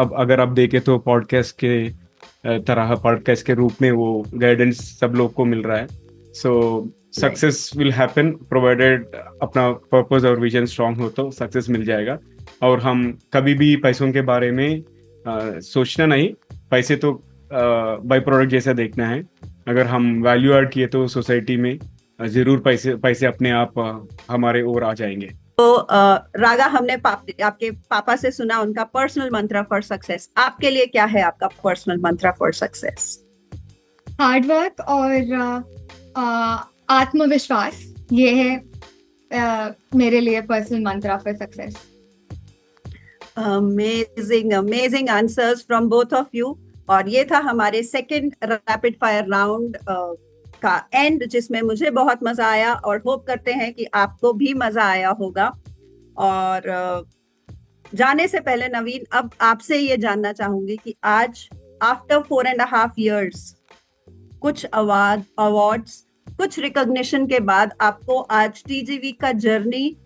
अब अगर आप देखें तो पॉडकास्ट के तरह पॉडकास्ट के रूप में वो गाइडेंस सब लोग को मिल रहा है. सो सक्सेस विल हैपन प्रोवाइडेड अपना पर्पस और विजन स्ट्रांग हो तो सक्सेस मिल जाएगा। और हम कभी भी पैसों के बारे में सोचना नहीं, पैसे तो बाई प्रोडक्ट जैसा देखना है। अगर हम वैल्यू ऐड किए तो सोसाइटी में जरूर पैसे अपने आप हमारे ओर आ जाएंगे। तो रागा, हमने आपके पापा से सुना उनका पर्सनल मंत्र फॉर सक्सेस। आपके लिए क्या है आपका पर्सनल मंत्र फॉर सक्सेस? हार्ड वर्क और आत्मविश्वास, ये है मेरे लिए पर्सनल मंत्र for success. Amazing answers from both of you. और ये था हमारे सेकंड रैपिड फायर राउंड का एंड, जिसमें मुझे बहुत मजा आया और होप करते हैं कि आपको भी मजा आया होगा। और जाने से पहले नवीन, अब आपसे ये जानना चाहूंगी कि आज आफ्टर 4.5 years कुछ अवार्ड्स, कुछ रिकॉग्निशन के बाद आपको आज टीजीवी का जर्नी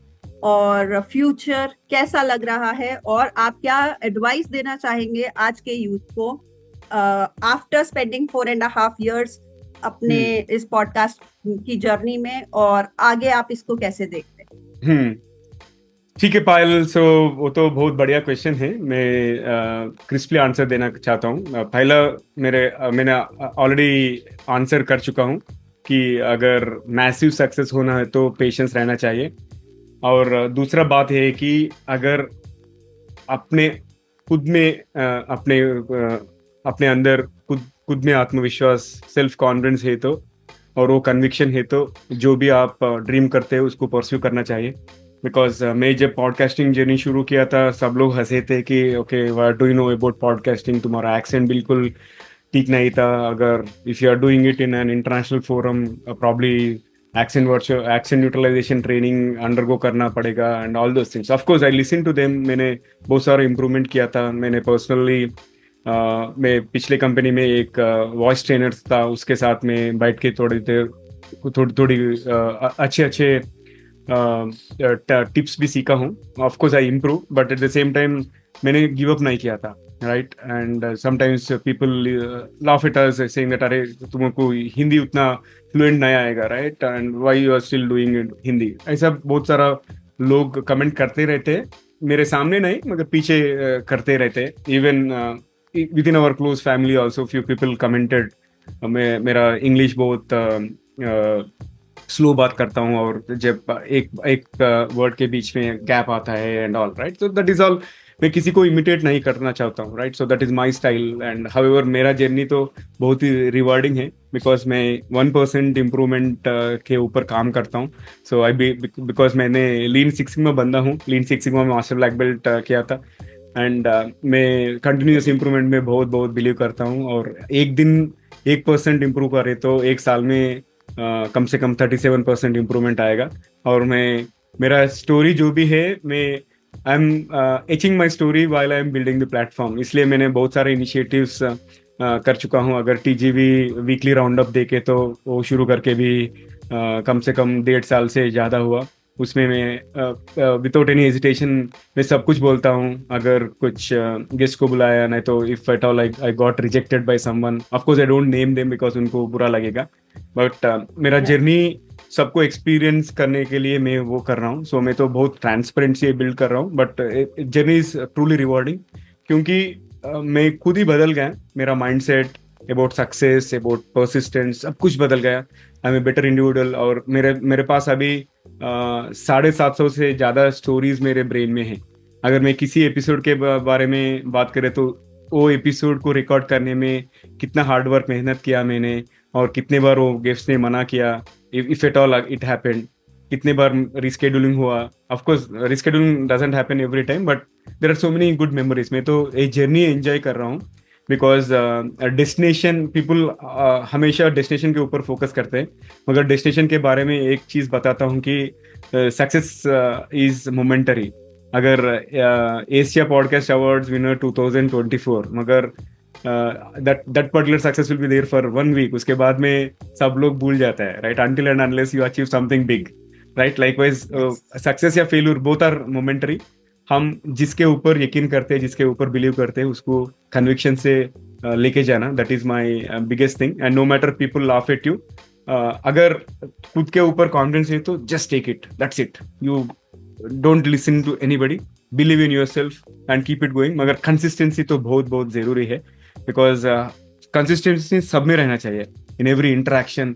और फ्यूचर कैसा लग रहा है, और आप क्या एडवाइस देना चाहेंगे आज के यूथ को आफ्टर स्पेंडिंग 4.5 years अपने इस पॉडकास्ट की जर्नी में, और आगे आप इसको कैसे देखते हैं? ठीक है पायल, सो वो तो बहुत बढ़िया क्वेश्चन है। मैं क्रिस्पली आंसर देना चाहता हूँ। पहला मैंने ऑलरेडी आंसर कर चुका हूँ कि अगर मैसिव सक्सेस होना है तो पेशेंस रहना चाहिए। और दूसरा बात है कि अगर अपने खुद में अपने अंदर खुद में आत्मविश्वास, सेल्फ कॉन्फिडेंस है तो, और वो कन्विक्शन है तो, जो भी आप ड्रीम करते हैं उसको परस्यू करना चाहिए। बिकॉज मैं जब पॉडकास्टिंग जर्नी शुरू किया था, सब लोग हंसे थे कि okay what do you know about podcasting, तुम्हारा एक्सेंट बिल्कुल ठीक नहीं था। अगर if you are doing it in an international forum, probably accent neutralisation training undergo करना पड़ेगा and all those things. Of course I listen to them, मैंने बहुत सारा इम्प्रूवमेंट किया था। मैंने पर्सनली मैं पिछले कंपनी में एक वॉइस ट्रेनर था, उसके साथ में बैठ के थोड़ी अच्छे टिप्स भी सीखा हूँ। Of course I improve, but at the same time मैंने गिव अप नहीं किया था, right. And sometimes people laugh at us saying that अरे तुमको हिंदी उतना फ्लुएंट नहीं आएगा, right, and why you are still doing Hindi. ऐसा बहुत सारा लोग कमेंट करते रहते हैं, मेरे सामने नहीं मगर पीछे करते रहते हैं। Even within our close family also few people commented मेरा इंग्लिश बहुत स्लो बात करता हूँ, और जब एक वर्ड के बीच में गैप आता है and all, right. So that is all, मैं किसी को इमिटेट नहीं करना चाहता हूँ, right. So that is my style. And however मेरा जर्नी तो बहुत ही रिवार्डिंग है, बिकॉज मैं 1% इम्प्रूवमेंट के ऊपर काम करता हूँ। सो आई बिकॉज मैंने लीन सिक्स सिग्मा बंदा हूँ, लीन सिक्स सिग्मा में मास्टर ब्लैक बेल्ट किया था। एंड मैं कंटिन्यूस इम्प्रूवमेंट में बहुत बिलीव करता हूँ। और एक दिन 1% इम्प्रूव करे तो एक साल में कम से कम 37% इम्प्रूवमेंट आएगा। और मेरा स्टोरी जो भी है, मैं I am etching my story while I am building the platform. इसलिए मैंने बहुत सारे इनिशिएटिव्स कर चुका हूँ। अगर टीजीवी वीकली राउंड अप देखे तो वो शुरू करके भी कम से कम 1.5 साल से ज़्यादा हुआ। उसमें मैं विदाउट एनी हेजिटेशन मैं सब कुछ बोलता हूँ। अगर कुछ गेस्ट को बुलाया, नहीं तो if at all I got rejected by someone, of course I don't name them because उनको बुरा लगेगा, बट मेरा जर्नी सबको एक्सपीरियंस करने के लिए मैं वो कर रहा हूँ। सो मैं तो बहुत ट्रांसपेरेंसी बिल्ड कर रहा हूँ, but journey is truly rewarding, क्योंकि मैं खुद ही बदल गया। मेरा mindset about success, about persistence, सब कुछ बदल गया। I am a better individual. और मेरे पास अभी 750 से ज़्यादा स्टोरीज मेरे ब्रेन में हैं। अगर मैं किसी एपिसोड के बारे में बात करें तो वो एपिसोड को रिकॉर्ड करने में कितना हार्डवर्क मेहनत किया मैंने, और कितने बार वो गेस्ट ने मना किया, if at all it happened, कितने बार रिस्केड्यूलिंग हुआ। Of course rescheduling doesn't happen every time, but there are so many good memories. मैं तो एक जर्नी एंजॉय कर रहा हूँ, बिकॉज डेस्टिनेशन पीपल हमेशा डेस्टिनेशन के ऊपर फोकस करते हैं, मगर डेस्टिनेशन के बारे में एक चीज़ बताता हूँ कि सक्सेस इज मोमेंटरी। अगर एशिया पॉडकास्ट अवार्ड्स विनर 2024, मगर that particular success will be there for 1 week, उसके बाद में सब लोग भूल जाता है, right, until and unless you achieve something big, right। Likewise success या failure both are momentary। हम जिसके ऊपर यकीन करते हैं, जिसके ऊपर बिलीव करते हैं, उसको कन्विक्शन से लेके जाना, that is my biggest thing. And no matter people laugh at you, अगर खुद के ऊपर कॉन्फिडेंस है तो just take it, that's it. You don't listen to anybody, believe in yourself and keep it going. मगर consistency तो बहुत बहुत जरूरी है, बिकॉज कंसिस्टेंसी सब में रहना चाहिए, in every interaction,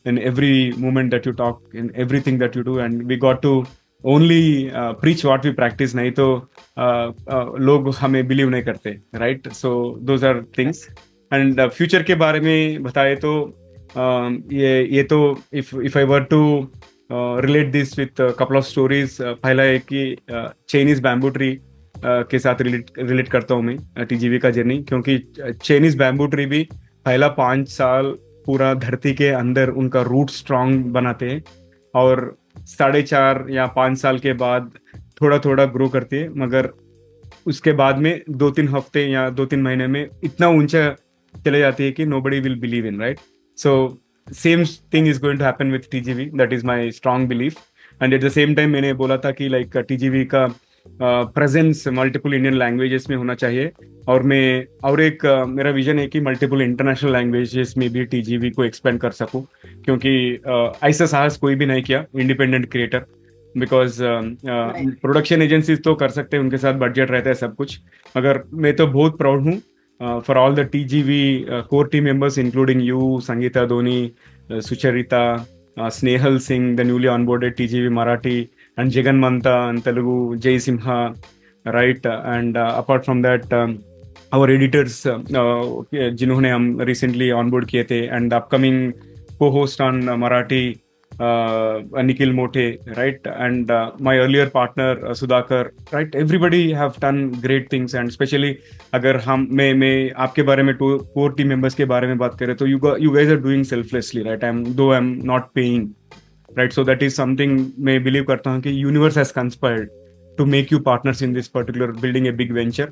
in every moment that you talk, in everything that you do. And we got to only preach what we practice, नहीं तो लोग हमें believe नहीं करते, right? So those are things. And future के बारे में बताए तो ये तो if I were to relate this with a couple of stories, पहला है कि Chinese bamboo tree के साथ relate करता हूँ मैं TGV का जर्नी, क्योंकि Chinese bamboo tree भी पहला 5 साल पूरा धरती के अंदर उनका रूट स्ट्रांग बनाते हैं और 4.5 या 5 साल के बाद थोड़ा थोड़ा ग्रो करती है, मगर उसके बाद में 2-3 हफ्ते या 2-3 महीने में इतना ऊंचा चले जाती है कि nobody will believe in, right? So same thing is going to happen with TGV. That is my strong belief. And at the same time मैंने बोला था कि like TGV का प्रेजेंस मल्टीपल इंडियन लैंग्वेजेस में होना चाहिए, और एक मेरा विजन है कि मल्टीपल इंटरनेशनल लैंग्वेजेस में भी टीजीवी को एक्सपेंड कर सकूं, क्योंकि ऐसा साहस कोई भी नहीं किया independent creator, because production agencies तो कर सकते हैं, उनके साथ बजट रहता है सब कुछ, मगर मैं तो बहुत प्राउड हूँ for all the TGV core team members including you, Sangeeta Dhoni, Sucharita, Snehal Singh, the newly onboarded TGV Marathi, and Jagan Manta and Telugu, Jay Simha, right? And apart from that, our editors, जिन्होंने हम recently onboard किए थे, and the upcoming co-host on Marathi, Nikhil Mote, right? And my earlier partner Sudhakar, right? Everybody have done great things, and especially अगर मैं आपके बारे में core team members के बारे में बात करें तो you guys are doing selflessly, right? Though I'm not paying. Right, so that is something मैं believe करता हूँ कि universe has conspired to make you partners in this particular building a big venture,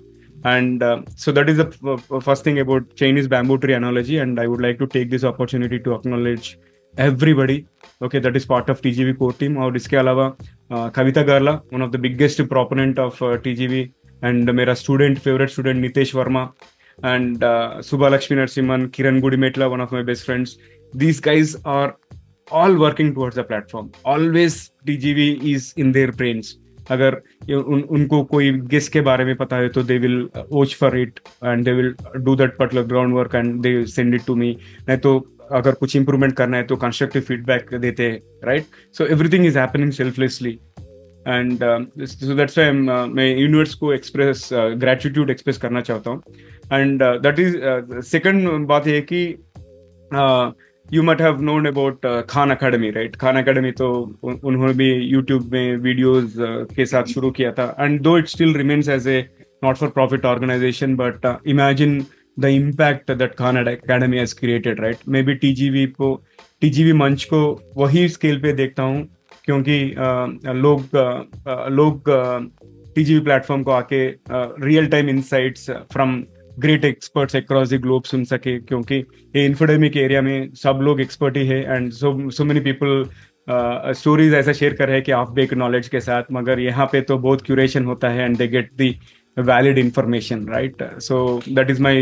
and so that is the first thing about Chinese bamboo tree analogy, and I would like to take this opportunity to acknowledge everybody, okay, that is part of TGV core team. और इसके अलावा कविता गारला, one of the biggest proponent of TGV, and मेरा favorite student Nitesh Verma, and Subha Lakshmi Narasimhan, Kiran Gudimetla, one of my best friends. These guys are all working towards the platform. Always TGV is in their brains. अगर उनको कोई guest के बारे में पता है तो they will watch for it and they will do that particular groundwork and they send it to me. नहीं तो अगर कुछ improvement करना है तो constructive feedback देते हैं, right? So everything is happening selflessly, and so that's why मैं universe को express gratitude express करना चाहता हूँ, and that is second बात है कि You might have known about Khan Academy, right? Khan Academy तो उन्होंने भी YouTube में वीडियोस के साथ शुरू किया था, and though it still remains as a not-for-profit organization, but imagine the impact that Khan Academy has created, right? Maybe TGV मंच को वही स्केल पे देखता हूँ, क्योंकि लोग TGV प्लेटफॉर्म को आके real time insights from great experts across the globe सुन सके, क्योंकि ये इन्फोडेमिक एरिया में सब लोग एक्सपर्ट ही है, and so many people stories ऐसा शेयर कर रहे हैं कि ऑफ बेक नॉलेज के साथ, मगर यहाँ पे तो बहुत क्यूरेशन होता है and they get the valid information, right? So that is my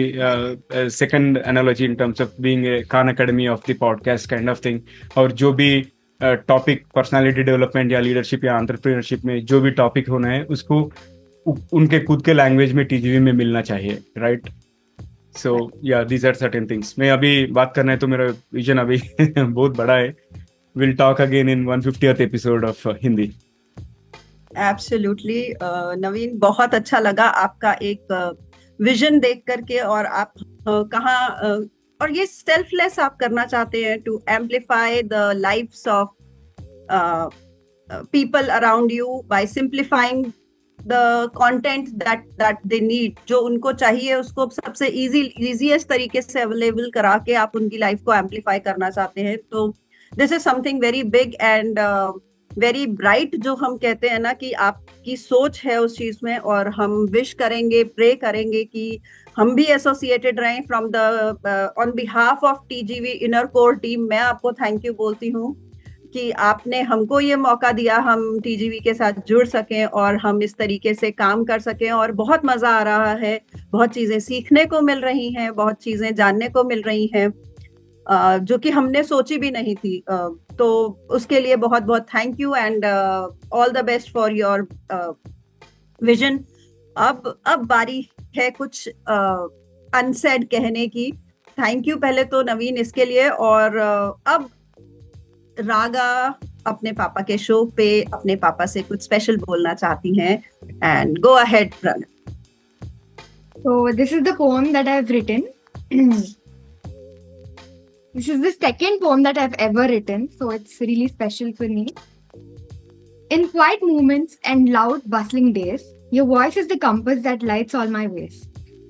second analogy in terms of being a Khan Academy of the podcast kind of thing. और जो भी टॉपिक पर्सनालिटी डेवलपमेंट या लीडरशिप या entrepreneurship में जो भी topic होना है उसको उनके खुद के लैंग्वेज में टीजीवी में मिलना चाहिए, राइट? सो या दीज आर सर्टेन थिंग्स. मैं अभी बात करना है तो मेरा विजन अभी बहुत बड़ा है. Will talk again in 150th episode of Hindi. Absolutely Naveen, बहुत अच्छा लगा आपका एक विजन देख करके, और आप कहाँ और ये सेल्फलेस आप करना चाहते हैं to amplify the lives of people around you by simplifying the content that they need. जो उनको चाहिए उसको सबसे इजीएस्ट तरीके से अवेलेबल करा के आप उनकी लाइफ को एम्प्लीफाई करना चाहते हैं. तो this is something very big and very bright, जो हम कहते हैं ना कि आपकी सोच है उस चीज में, और हम विश करेंगे, प्रे करेंगे कि हम भी एसोसिएटेड रहें from the on behalf of TGV inner core team. मैं आपको थैंक यू बोलती हूँ कि आपने हमको ये मौका दिया, हम टीजीवी के साथ जुड़ सकें और हम इस तरीके से काम कर सकें, और बहुत मजा आ रहा है. बहुत चीजें सीखने को मिल रही हैं, बहुत चीजें जानने को मिल रही हैं. जो कि हमने सोची भी नहीं थी। तो उसके लिए बहुत बहुत thank you and all the best for your vision. अब बारी है कुछ अनसेड कहने की। थैंक यू पहले तो नवीन इसके लिए। और अब रागा अपने पापा के शो पे अपने पापा से कुछ स्पेशल बोलना चाहती हैं and go ahead Raga. So this is the poem that I've written. This is the second poem that I've ever written, so it's really special for me. In quiet moments and loud, bustling days, your voice is the compass that lights all my ways.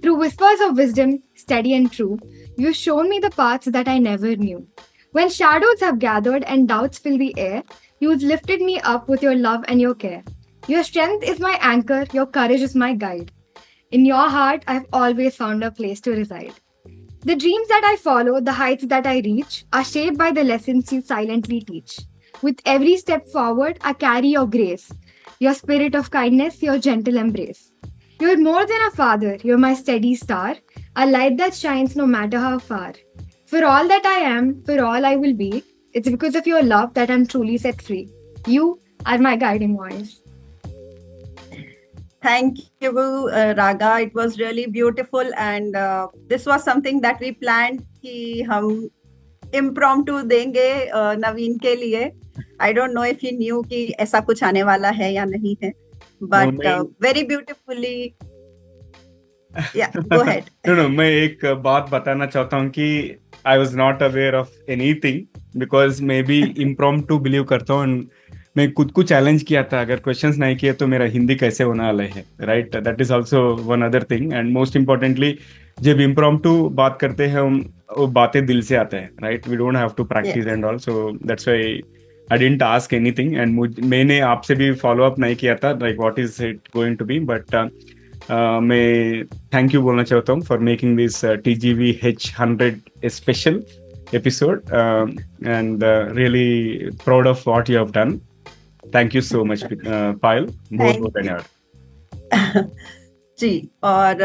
Through whispers of wisdom, steady and true, you've shown me the paths that I never knew. When shadows have gathered and doubts fill the air, you've lifted me up with your love and your care. Your strength is my anchor, your courage is my guide. In your heart, I've always found a place to reside. The dreams that I follow, the heights that I reach, are shaped by the lessons you silently teach. With every step forward, I carry your grace, your spirit of kindness, your gentle embrace. You're more than a father, you're my steady star, a light that shines no matter how far. For all that I am, for all I will be, it's because of your love that I'm truly set free. You are my guiding voice. Thank you, Raga. It was really beautiful, and this was something that we planned कि हम impromptu देंगे नवीन के लिए. I don't know if he knew कि ऐसा कुछ आने वाला है या नहीं है, but very beautifully. Yeah, go ahead. No, मैं एक बात बताना चाहता हूँ कि I was not aware of anything because मैं भी impromptu believe करता हूँ. मैं खुद को चैलेंज किया था, अगर क्वेश्चंस नहीं किए तो मेरा हिंदी कैसे होने वाला है, right? That is also one other thing. And most importantly जब इम्प्रॉम्प्टू बात करते हैं हम, वो बातें दिल से आते हैं, right? We don't have to practise and all, so that's why I didn't ask anything. And मैंने आपसे भी फॉलो अप नहीं किया था like what is it going to be, but मैं थैंक यू बोलना चाहता हूँ for making this TGVH 100 special episode and really proud of what you have done. Thank you so much, Payal. बहुत धन्यवाद. जी. और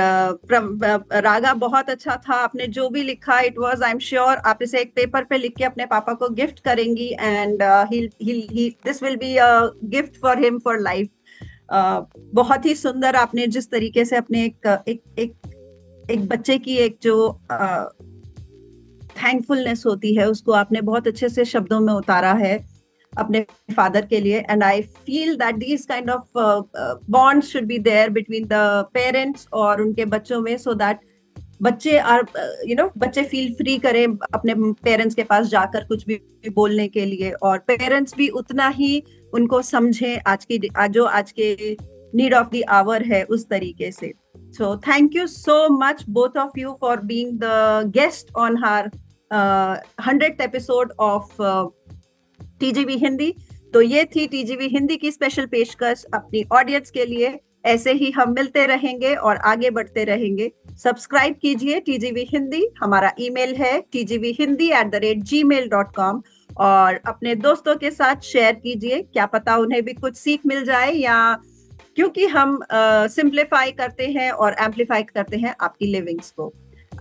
रागा बहुत अच्छा था. आपने जो भी लिखा, it was, I am sure आप इसे एक पेपर पे लिख के अपने पापा को गिफ्ट करेंगी and this will be a gift for him for life. बहुत ही सुंदर आपने जिस तरीके से अपने एक बच्चे की एक जो थैंकफुलनेस होती है उसको आपने बहुत अच्छे से शब्दों में उतारा है अपने फादर के लिए. And I feel that these kind of bonds should be there between the parents और उनके बच्चों में, सो दैट बच्चे बच्चे फील फ्री करें अपने पेरेंट्स के पास जाकर कुछ भी बोलने के लिए, और पेरेंट्स भी उतना ही उनको समझें आज के नीड ऑफ द आवर है उस तरीके से. So thank you so much both of you for being the guest on her 100th episode of TGV Hindi. तो ये थी TGV हिंदी की स्पेशल पेशकश अपनी ऑडियंस के लिए. ऐसे ही हम मिलते रहेंगे और आगे बढ़ते रहेंगे. सब्सक्राइब कीजिए TGV हिंदी. हमारा ईमेल है tgvhindi@gmail.com और अपने दोस्तों के साथ शेयर कीजिए. क्या पता उन्हें भी कुछ सीख मिल जाए, या क्योंकि हम सिंप्लीफाई करते हैं और एम्पलीफाई करते हैं आपकी लिविंग्स को.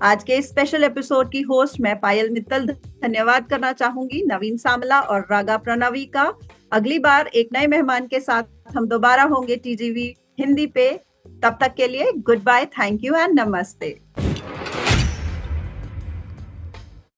आज के स्पेशल एपिसोड की होस्ट मैं पायल मित्तल धन्यवाद करना चाहूंगी नवीन सामला और रागा प्रणवी का. अगली बार एक नए मेहमान के साथ हम दोबारा होंगे TGV हिंदी पे. तब तक के लिए good bye, thank you and नमस्ते.